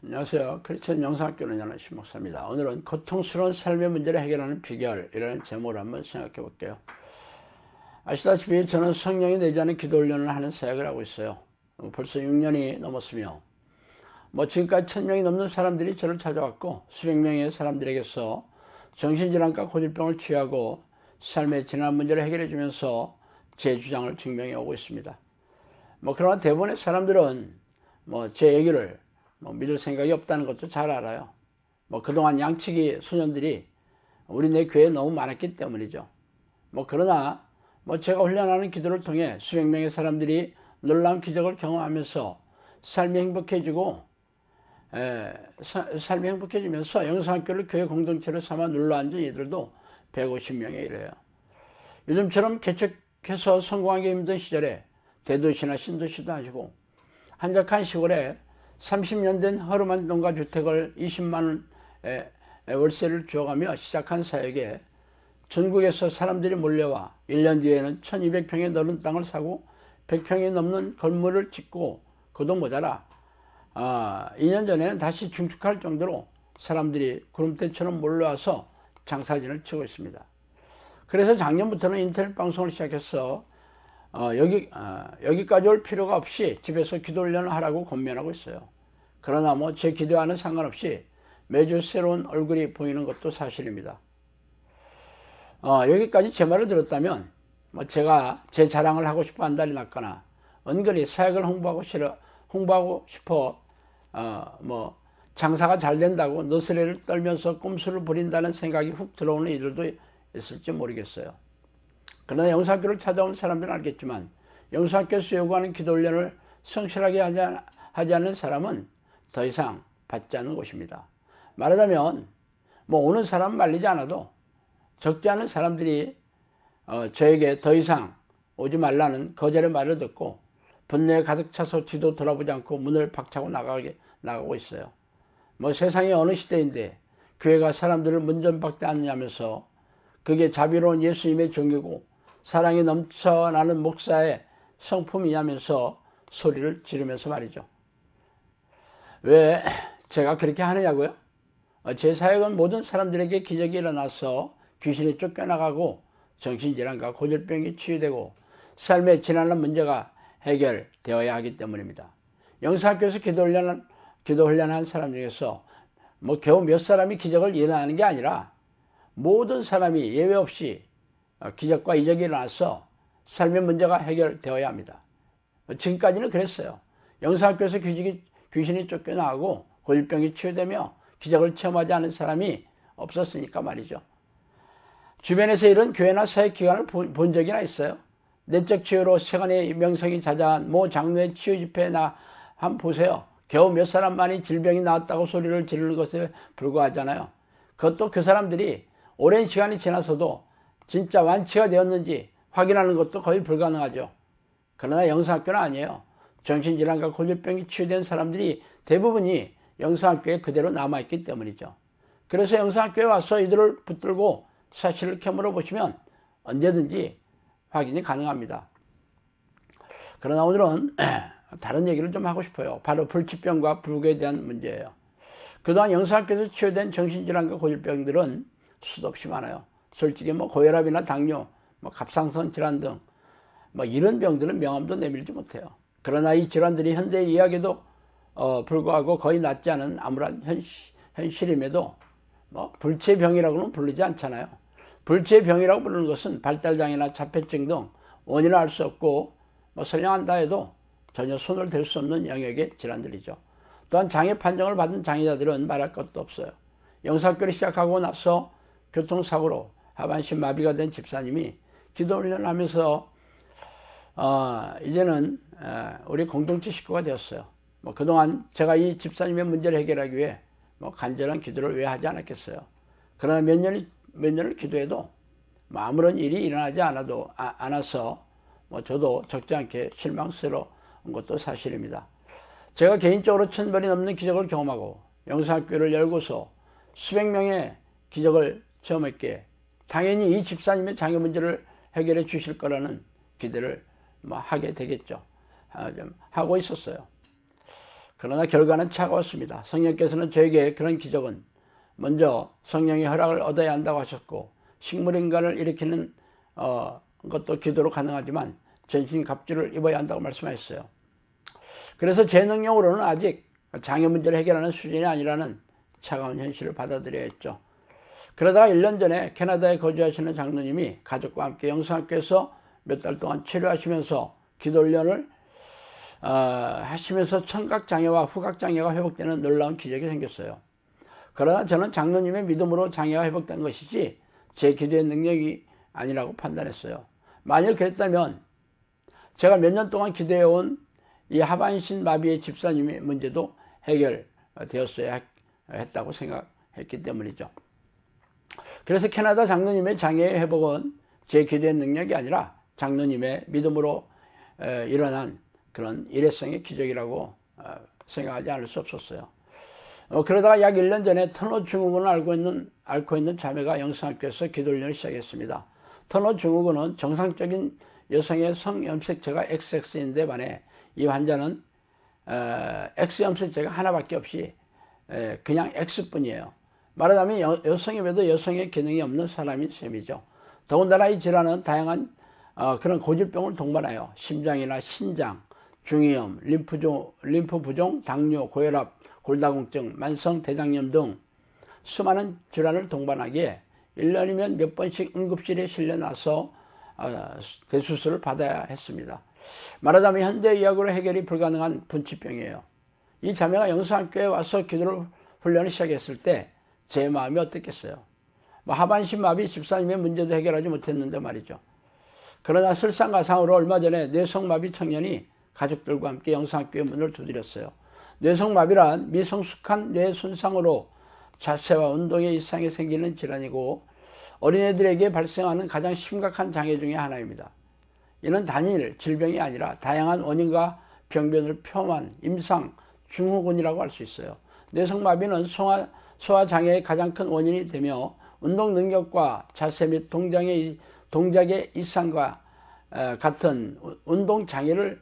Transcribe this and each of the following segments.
안녕하세요. 크리스천 영상학교 운영하는 신목사입니다. 오늘은 고통스러운 삶의 문제를 해결하는 비결이라는 제목을 한번 생각해 볼게요. 아시다시피 저는 성령이 내주하는 기도 훈련을 하는 사역을 하고 있어요. 벌써 6년이 넘었으며 지금까지 1000명이 넘는 사람들이 저를 찾아왔고 수백 명의 사람들에게서 정신질환과 고질병을 치유하고 삶의 지난 문제를 해결해 주면서 제 주장을 증명해 오고 있습니다. 그러나 대부분의 사람들은 제 얘기를 믿을 생각이 없다는 것도 잘 알아요. 그동안 양치기 소년들이 우리네 교회에 너무 많았기 때문이죠. 그러나 제가 훈련하는 기도를 통해 수백 명의 사람들이 놀라운 기적을 경험하면서 삶이 행복해지고 삶이 행복해지면서 영상학교를 교회 공동체로 삼아 눌러앉은 이들도 150명에 이르요. 요즘처럼 개척해서 성공하기 힘든 시절에 대도시나 신도시도 아니고 한적한 시골에 30년 된 허름한 농가 주택을 20만 원의 월세를 주어가며 시작한 사역에 전국에서 사람들이 몰려와 1년 뒤에는 1200평의 넓은 땅을 사고 100평이 넘는 건물을 짓고 그도 모자라 2년 전에는 다시 중축할 정도로 사람들이 구름대처럼 몰려와서 장사진을 치고 있습니다. 그래서 작년부터는 인터넷 방송을 시작해서 여기까지 올 필요가 없이 집에서 기도 훈련을 하라고 권면하고 있어요. 그러나 제 기도와는 상관없이 매주 새로운 얼굴이 보이는 것도 사실입니다. 여기까지 제 말을 들었다면 제가 제 자랑을 하고 싶어 한달이 났거나 은근히 사역을 홍보하고 싶어 장사가 잘 된다고 너스레를 떨면서 꼼수를 부린다는 생각이 훅 들어오는 이들도 있을지 모르겠어요. 그러나 영상학교를 찾아온 사람들은 알겠지만 영상학교에서 요구하는 기도 훈련을 성실하게 하지 않는 사람은 더 이상 받지 않는 곳입니다. 말하자면 오는 사람 말리지 않아도 적지 않은 사람들이 저에게 더 이상 오지 말라는 거절의 말을 듣고 분노에 가득 차서 뒤도 돌아보지 않고 문을 박차고 나가고 있어요. 세상의 어느 시대인데 교회가 사람들을 문전박대하느냐면서 그게 자비로운 예수님의 종이고 사랑이 넘쳐나는 목사의 성품이냐면서 소리를 지르면서 말이죠. 왜 제가 그렇게 하느냐고요? 제 사역은 모든 사람들에게 기적이 일어나서 귀신이 쫓겨나가고 정신질환과 고질병이 치유되고 삶의 지난한 문제가 해결되어야 하기 때문입니다. 영상학교에서 기도 훈련한 사람 중에서 겨우 몇 사람이 기적을 일어나는 게 아니라 모든 사람이 예외 없이 기적과 이적이 일어나서 삶의 문제가 해결되어야 합니다. 지금까지는 그랬어요. 영상학교에서 귀신이 쫓겨나가고 고질병이 치유되며 기적을 체험하지 않은 사람이 없었으니까 말이죠. 주변에서 이런 교회나 사역기관을 본 적이나 있어요? 내적 치유로 세간의 명성이 자자한 모 장로의 치유 집회나 한번 보세요. 겨우 몇 사람만이 질병이 나았다고 소리를 지르는 것에 불과하잖아요. 그것도 그 사람들이 오랜 시간이 지나서도 진짜 완치가 되었는지 확인하는 것도 거의 불가능하죠. 그러나 영상학교는 아니에요. 정신질환과 고질병이 치유된 사람들이 대부분이 영상학교에 그대로 남아있기 때문이죠. 그래서 영상학교에 와서 이들을 붙들고 사실을 캐물어 보시면 언제든지 확인이 가능합니다. 그러나 오늘은 다른 얘기를 좀 하고 싶어요. 바로 불치병과 불구에 대한 문제예요. 그동안 영상학교에서 치유된 정신질환과 고질병들은 수도 없이 많아요. 솔직히 고혈압이나 당뇨, 갑상선 질환 등 이런 병들은 명함도 내밀지 못해요. 그러나 이 질환들이 현대 의학에도 불구하고 거의 낫지 않은 암울한 현실임에도 불치병이라고는 부르지 않잖아요. 불치병이라고 부르는 것은 발달장애나 자폐증 등 원인을 알 수 없고 선량한다 해도 전혀 손을 댈 수 없는 영역의 질환들이죠. 또한 장애 판정을 받은 장애자들은 말할 것도 없어요. 영상학교를 시작하고 나서 교통사고로 하반신 마비가 된 집사님이 기도 훈련을 하면서 이제는 우리 공동체 식구가 되었어요. 그동안 제가 이 집사님의 문제를 해결하기 위해 간절한 기도를 왜 하지 않았겠어요. 그러나 몇 년을 기도해도 아무런 일이 일어나지 않아서 저도 적지 않게 실망스러운 것도 사실입니다. 제가 개인적으로 1000번이 넘는 기적을 경험하고 영상학교를 열고서 수백 명의 기적을 체험했기에 당연히 이 집사님의 장애 문제를 해결해 주실 거라는 기대를 하게 되겠죠. 하고 있었어요. 그러나 결과는 차가웠습니다. 성령께서는 저에게 그런 기적은 먼저 성령의 허락을 얻어야 한다고 하셨고, 식물인간을 일으키는 것도 기도로 가능하지만 전신 갑주를 입어야 한다고 말씀하셨어요. 그래서 제 능력으로는 아직 장애 문제를 해결하는 수준이 아니라는 차가운 현실을 받아들여야 했죠. 그러다가 1년 전에 캐나다에 거주하시는 장로님이 가족과 함께 영성학교에서 몇 달 동안 치료하시면서 기도훈련을 하시면서 청각장애와 후각장애가 회복되는 놀라운 기적이 생겼어요. 그러나 저는 장로님의 믿음으로 장애가 회복된 것이지 제 기도의 능력이 아니라고 판단했어요. 만일 그랬다면 제가 몇 년 동안 기도해온 이 하반신 마비의 집사님의 문제도 해결되었어야 했다고 생각했기 때문이죠. 그래서 캐나다 장로님의 장애의 회복은 제 기도의 능력이 아니라 장로님의 믿음으로 일어난 그런 일회성의 기적이라고 생각하지 않을 수 없었어요. 그러다가 약 1년 전에 터너 증후군을 앓고 있는 자매가 영성학교에서 기도훈련을 시작했습니다. 터너 증후군은 정상적인 여성의 성염색체가 XX인데 반해 이 환자는 X염색체가 하나밖에 없이 그냥 X뿐이에요. 말하자면 여성임에도 여성의 기능이 없는 사람인 셈이죠. 더군다나 이 질환은 다양한 그런 고질병을 동반하여 심장이나 신장, 중이염, 림프 부종, 당뇨, 고혈압, 골다공증, 만성 대장염 등 수많은 질환을 동반하기에 1년이면 몇 번씩 응급실에 실려나서 대수술을 받아야 했습니다. 말하자면 현대의학으로 해결이 불가능한 분치병이에요. 이 자매가 영성학교에 와서 기도를 훈련을 시작했을 때 제 마음이 어땠겠어요? 하반신 마비 집사님의 문제도 해결하지 못했는데 말이죠. 그러나 설상가상으로 얼마 전에 뇌성마비 청년이 가족들과 함께 영성학교의 문을 두드렸어요. 뇌성마비란 미성숙한 뇌 손상으로 자세와 운동에 이상이 생기는 질환이고 어린애들에게 발생하는 가장 심각한 장애 중에 하나입니다. 이는 단일 질병이 아니라 다양한 원인과 병변을 포함한 임상 증후군이라고 할 수 있어요. 뇌성마비는 소화장애의 가장 큰 원인이 되며 운동 능력과 자세 및 동작의 이상과 같은 운동 장애를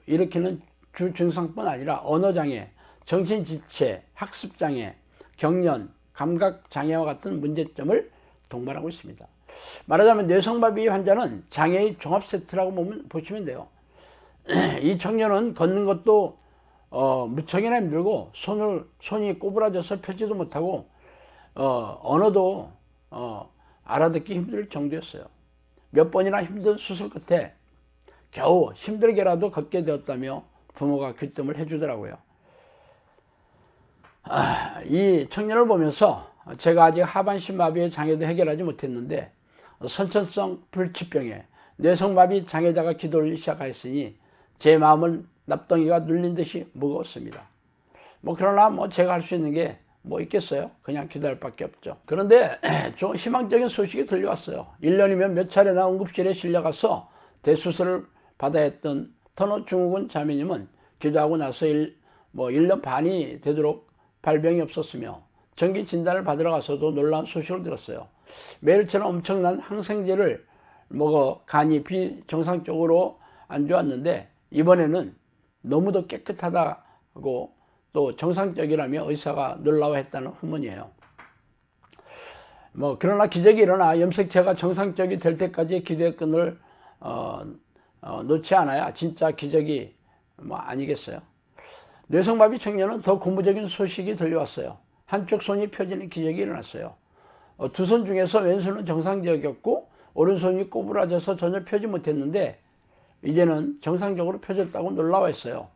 일으키는 주 증상뿐 아니라 언어장애, 정신지체, 학습장애, 경련, 감각장애와 같은 문제점을 동반하고 있습니다. 말하자면 뇌성마비 환자는 장애의 종합세트라고 보시면 돼요. 이 청년은 걷는 것도 무척이나 힘들고 손이 꼬부라져서 펴지도 못하고 언어도 알아듣기 힘들 정도였어요. 몇 번이나 힘든 수술 끝에 겨우 힘들게라도 걷게 되었다며 부모가 귀뜸을 해주더라고요. 이 청년을 보면서 제가 아직 하반신 마비의 장애도 해결하지 못했는데 선천성 불치병에 뇌성마비 장애자가 기도를 시작하였으니 제 마음은 납덩이가 눌린 듯이 무거웠습니다. 그러나 제가 할 수 있는 게 있겠어요? 그냥 기도할 밖에 없죠. 그런데 좀 희망적인 소식이 들려왔어요. 1년이면 몇 차례나 응급실에 실려가서 대수술을 받아야 했던 터너 증후군 자매님은 기도하고 나서 1년 반이 되도록 발병이 없었으며 정기 진단을 받으러 가서도 놀라운 소식을 들었어요. 매일처럼 엄청난 항생제를 먹어 간이 비정상적으로 안 좋았는데 이번에는 너무도 깨끗하다고 또 정상적이라며 의사가 놀라워했다는 후문이에요. 그러나 기적이 일어나 염색체가 정상적이 될 때까지 기도의 끈을 놓지 않아야 진짜 기적이 아니겠어요. 뇌성마비 청년은 더 고무적인 소식이 들려왔어요. 한쪽 손이 펴지는 기적이 일어났어요. 두 손 중에서 왼손은 정상적이었고 오른손이 꼬부라져서 전혀 펴지 못했는데 이제는 정상적으로 펴졌다고 놀라워했어요.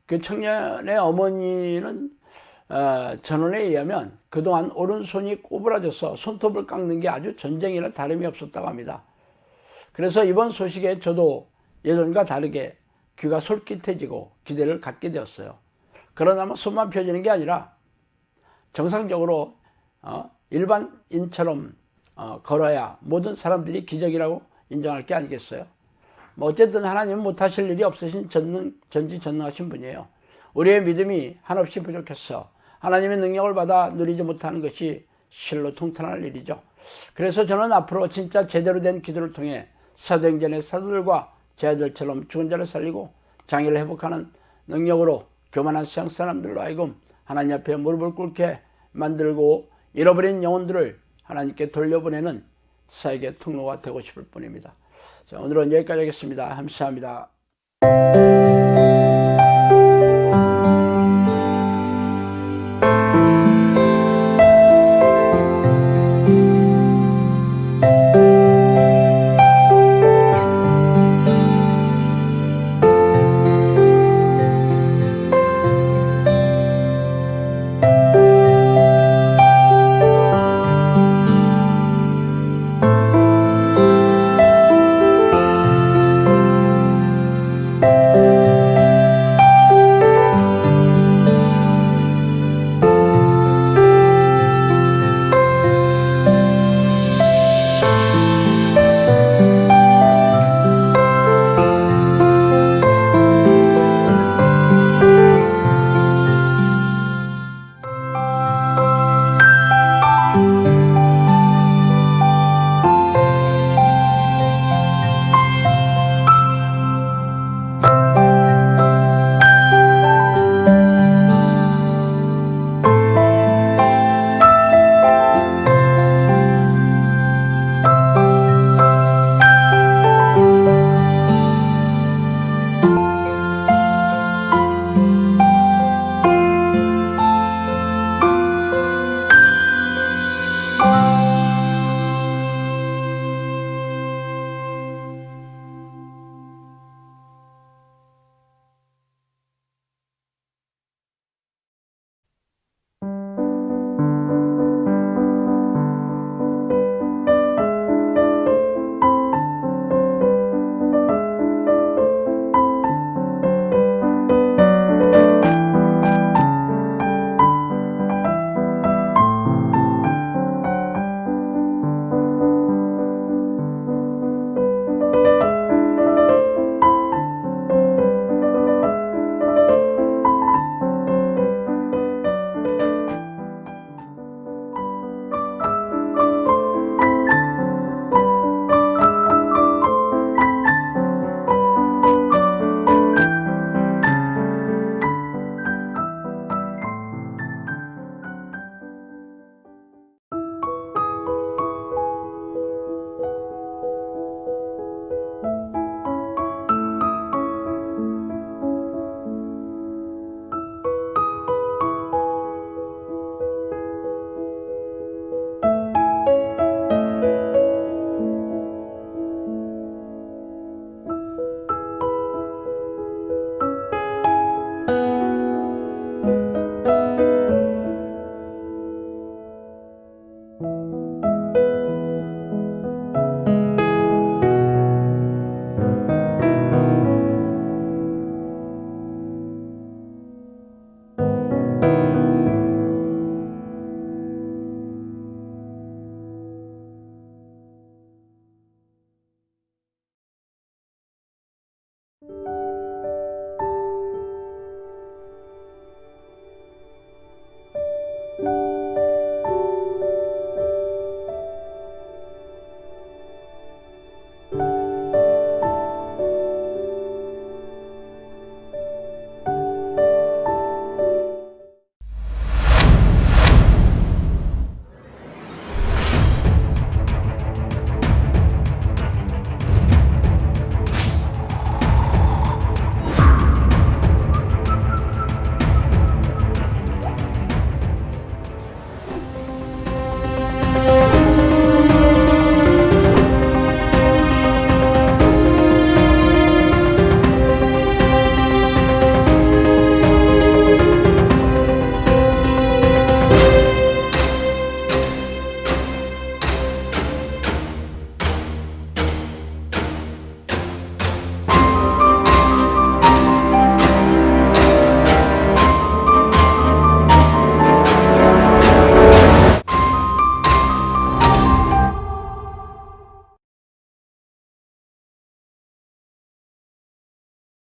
그 청년의 어머니는 전언에 의하면 그동안 오른손이 꼬부라져서 손톱을 깎는 게 아주 전쟁이나 다름이 없었다고 합니다. 그래서 이번 소식에 저도 예전과 다르게 귀가 솔깃해지고 기대를 갖게 되었어요. 그러나 손만 펴지는 게 아니라 정상적으로 일반인처럼 걸어야 모든 사람들이 기적이라고 인정할 게 아니겠어요? 어쨌든 하나님은 못하실 일이 없으신 전지전능하신 분이에요. 우리의 믿음이 한없이 부족해서 하나님의 능력을 받아 누리지 못하는 것이 실로 통탄할 일이죠. 그래서 저는 앞으로 진짜 제대로 된 기도를 통해 사도행전의 사도들과 제 아들처럼 죽은 자를 살리고 장애를 회복하는 능력으로 교만한 세상 사람들로 하여금 하나님 앞에 무릎을 꿇게 만들고 잃어버린 영혼들을 하나님께 돌려보내는 사역의 통로가 되고 싶을 뿐입니다. 자, 오늘은 여기까지 하겠습니다. 감사합니다.